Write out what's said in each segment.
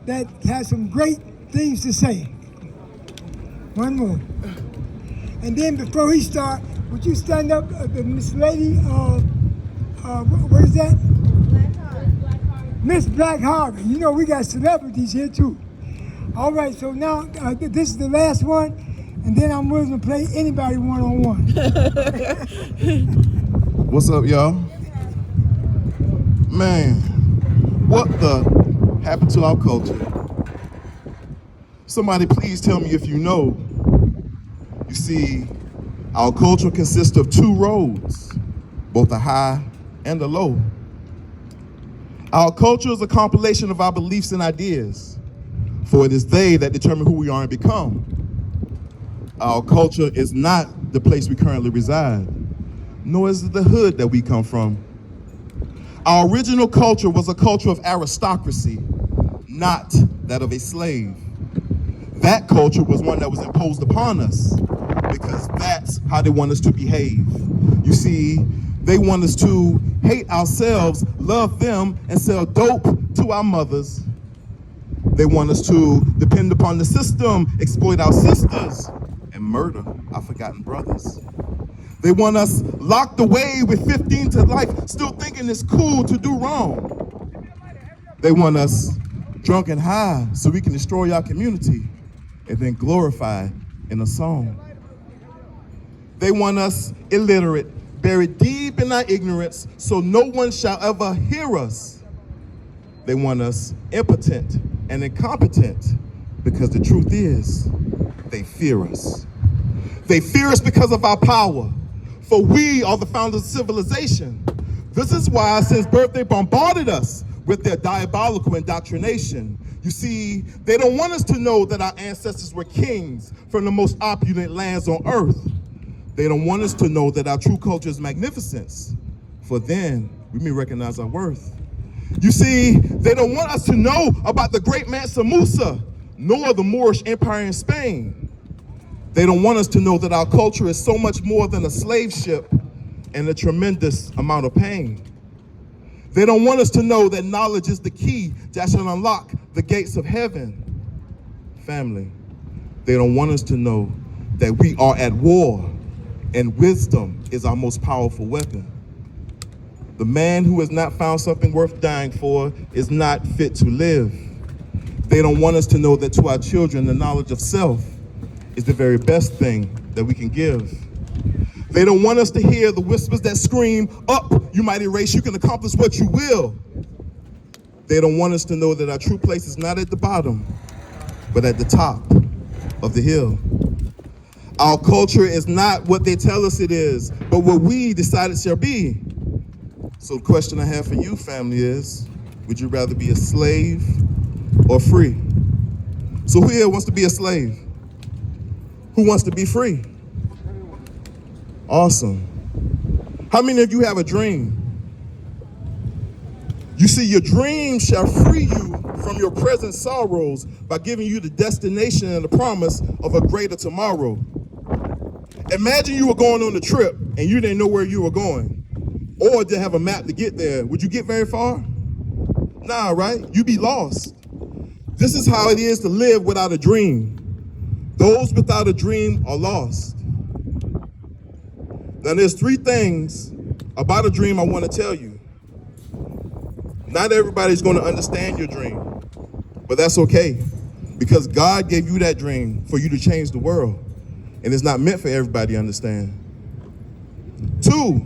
that has some great things to say. One more. And then before he start, would you stand up, Miss Lady, what is that? Miss Black Harvey. You know we got celebrities here too. All right, so now this is the last one, and then I'm willing to play anybody one-on-one. What's up, y'all? Man, what the happened to our culture? Somebody please tell me if you know. You see, our culture consists of two roads, both a high and a low. Our culture is a compilation of our beliefs and ideas, for it is they that determine who we are and become. Our culture is not the place we currently reside, nor is it the hood that we come from. Our original culture was a culture of aristocracy, not that of a slave. That culture was one that was imposed upon us because that's how they want us to behave. You see, they want us to hate ourselves, love them, and sell dope to our mothers. They want us to depend upon the system, exploit our sisters, and murder our forgotten brothers. They want us locked away with 15 to life, still thinking it's cool to do wrong. They want us drunk and high so we can destroy our community and then glorify in a song. They want us illiterate, buried deep in our ignorance, so no one shall ever hear us. They want us impotent and incompetent because the truth is, they fear us. They fear us because of our power, for we are the founders of civilization. This is why since birth they bombarded us with their diabolical indoctrination. You see, they don't want us to know that our ancestors were kings from the most opulent lands on earth. They don't want us to know that our true culture is magnificence, for then we may recognize our worth. You see, they don't want us to know about the great Mansa Musa, nor the Moorish Empire in Spain. They don't want us to know that our culture is so much more than a slave ship and a tremendous amount of pain. They don't want us to know that knowledge is the key that shall unlock the gates of heaven. Family, they don't want us to know that we are at war and wisdom is our most powerful weapon. The man who has not found something worth dying for is not fit to live. They don't want us to know that to our children, the knowledge of self is the very best thing that we can give. They don't want us to hear the whispers that scream, up, you mighty race, you can accomplish what you will. They don't want us to know that our true place is not at the bottom, but at the top of the hill. Our culture is not what they tell us it is, but what we decide it shall be. So the question I have for you, family, is, would you rather be a slave or free? So who here wants to be a slave? Who wants to be free? Awesome. How many of you have a dream? You see, your dream shall free you from your present sorrows by giving you the destination and the promise of a greater tomorrow. Imagine you were going on a trip and you didn't know where you were going, or didn't have a map to get there. Would you get very far? Nah, right? You'd be lost. This is how it is to live without a dream. Those without a dream are lost. Now there's three things about a dream I want to tell you. Not everybody's going to understand your dream, but that's okay, because God gave you that dream for you to change the world, and it's not meant for everybody to understand. 2,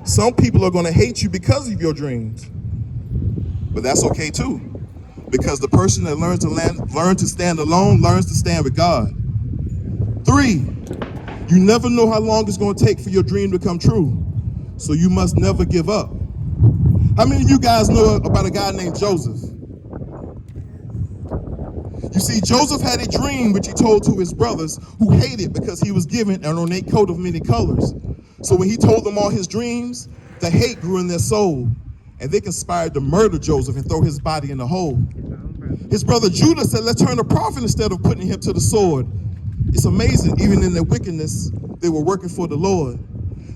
some people are going to hate you because of your dreams, but that's okay too, because the person that learns to stand alone learns to stand with God. 3, you never know how long it's going to take for your dream to come true, so you must never give up. How many of you guys know about a guy named Joseph? You see, Joseph had a dream which he told to his brothers, who hated because he was given an ornate coat of many colors. So when he told them all his dreams, the hate grew in their soul, and they conspired to murder Joseph and throw his body in a hole. His brother Judah said, let's turn a prophet instead of putting him to the sword. It's amazing, even in their wickedness, they were working for the Lord.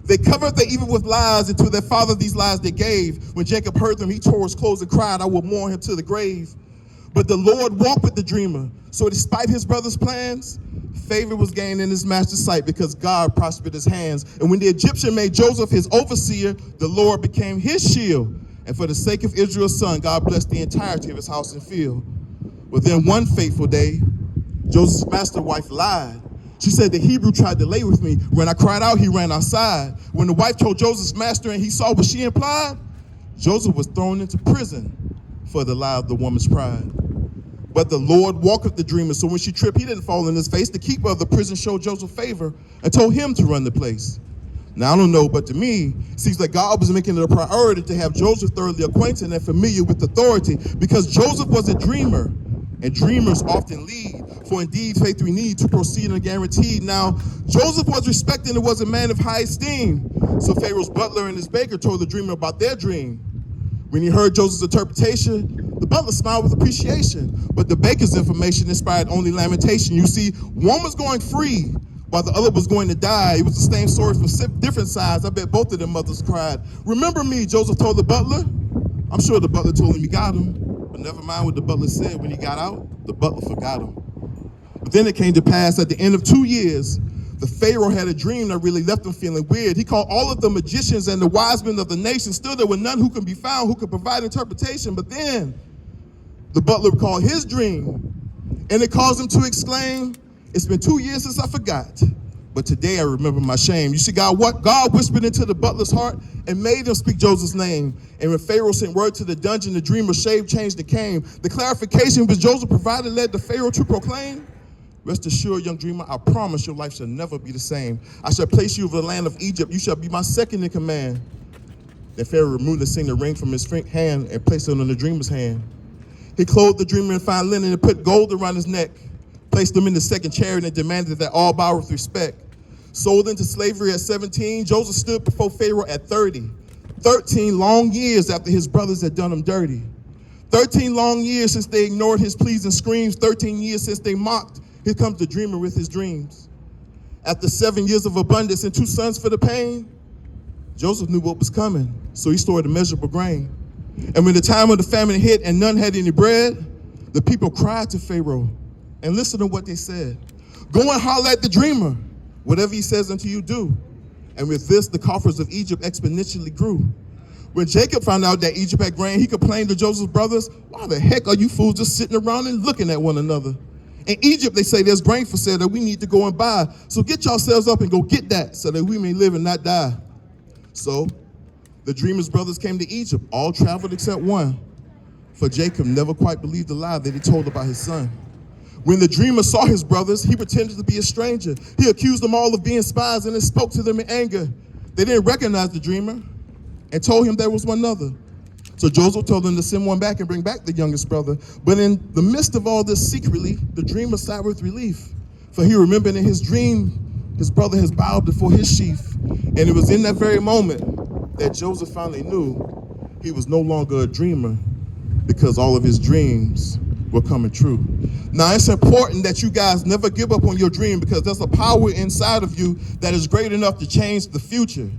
They covered their evil with lies until their father these lies they gave. When Jacob heard them, he tore his clothes and cried, I will mourn him to the grave. But the Lord walked with the dreamer. So despite his brother's plans, favor was gained in his master's sight because God prospered his hands. And when the Egyptian made Joseph his overseer, the Lord became his shield. And for the sake of Israel's son, God blessed the entirety of his house and field. But then one fateful day, Joseph's master wife lied. She said the Hebrew tried to lay with me. When I cried out, he ran outside. When the wife told Joseph's master and he saw what she implied, Joseph was thrown into prison for the lie of the woman's pride. But the Lord walked with the dreamer, so when she tripped, he didn't fall in his face. The keeper of the prison showed Joseph favor and told him to run the place. Now, I don't know, but to me, it seems like God was making it a priority to have Joseph thoroughly acquainted and familiar with authority because Joseph was a dreamer, and dreamers often lead. For indeed, faith we need to proceed and guaranteed. Now, Joseph was respected and was a man of high esteem. So Pharaoh's butler and his baker told the dreamer about their dream. When he heard Joseph's interpretation, the butler smiled with appreciation, but the baker's information inspired only lamentation. You see, one was going free, while the other was going to die. It was the same story from different sides. I bet both of them mothers cried. Remember me, Joseph told the butler. I'm sure the butler told him he got him, but never mind what the butler said. When he got out, the butler forgot him. But then it came to pass at the end of 2 years, the Pharaoh had a dream that really left him feeling weird. He called all of the magicians and the wise men of the nation. Still, there were none who could be found who could provide interpretation. But then the butler recalled his dream, and it caused him to exclaim, "It's been 2 years since I forgot, but today I remember my shame." You see, God whispered into the butler's heart and made him speak Joseph's name. And when Pharaoh sent word to the dungeon, the dreamer shaved, changed, and came. The clarification which Joseph provided led the Pharaoh to proclaim, "Rest assured, young dreamer, I promise your life shall never be the same. I shall place you over the land of Egypt. You shall be my second in command." Then Pharaoh removed the signet ring from his hand and placed it on the dreamer's hand. He clothed the dreamer in fine linen and put gold around his neck, placed him in the second chariot and demanded that all bow with respect. Sold into slavery at 17, Joseph stood before Pharaoh at 30. 13 long years after his brothers had done him dirty. 13 long years since they ignored his pleas and screams. 13 years since they mocked. Here comes the dreamer with his dreams. After 7 years of abundance and 2 sons for the pain, Joseph knew what was coming, so he stored immeasurable grain. And when the time of the famine hit and none had any bread, the people cried to Pharaoh. And listen to what they said. "Go and holler at the dreamer. Whatever he says unto you, do." And with this, the coffers of Egypt exponentially grew. When Jacob found out that Egypt had grain, he complained to Joseph's brothers, "Why the heck are you fools just sitting around and looking at one another? In Egypt, they say there's grain for sale that we need to go and buy. So get yourselves up and go get that so that we may live and not die." So the dreamer's brothers came to Egypt, all traveled except one. For Jacob never quite believed the lie that he told about his son. When the dreamer saw his brothers, he pretended to be a stranger. He accused them all of being spies and then spoke to them in anger. They didn't recognize the dreamer and told him there was one other. So Joseph told them to send one back and bring back the youngest brother. But in the midst of all this secretly, the dreamer sighed with relief. For he remembered in his dream, his brother has bowed before his chief. And it was in that very moment that Joseph finally knew he was no longer a dreamer because all of his dreams were coming true. Now, it's important that you guys never give up on your dream because there's a power inside of you that is great enough to change the future.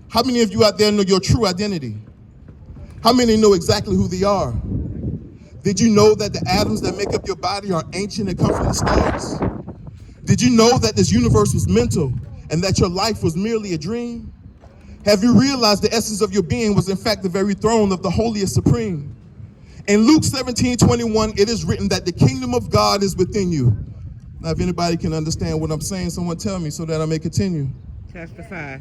How many of you out there know your true identity? How many know exactly who they are? Did you know that the atoms that make up your body are ancient and come from the stars? Did you know that this universe was mental and that your life was merely a dream? Have you realized the essence of your being was in fact the very throne of the holiest supreme? In Luke 17:21, it is written that the kingdom of God is within you. Now, if anybody can understand what I'm saying, someone tell me so that I may continue. Testify.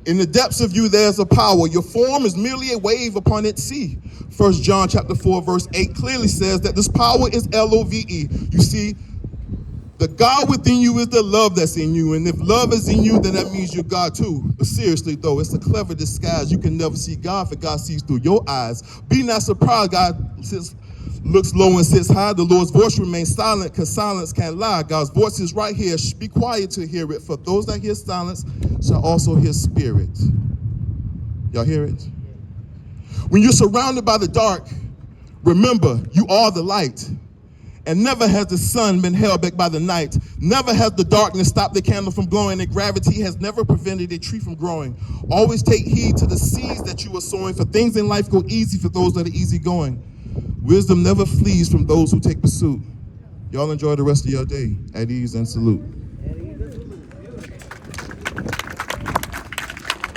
In the depths of you, there's a power. Your form is merely a wave upon its sea. 1 John chapter 4, verse 8 clearly says that this power is L-O-V-E. You see, the God within you is the love that's in you. And if love is in you, then that means you're God too. But seriously, though, it's a clever disguise. You can never see God, for God sees through your eyes. Be not surprised. God looks low and sits high. The Lord's voice remains silent because silence can't lie. God's voice is right here. Be quiet to hear it. For those that hear silence shall also hear spirit. Y'all hear it? When you're surrounded by the dark, remember you are the light. And never has the sun been held back by the night. Never has the darkness stopped the candle from glowing, and gravity has never prevented a tree from growing. Always take heed to the seeds that you are sowing, for things in life go easy for those that are easygoing. Wisdom never flees from those who take pursuit. Y'all enjoy the rest of your day. At ease and salute.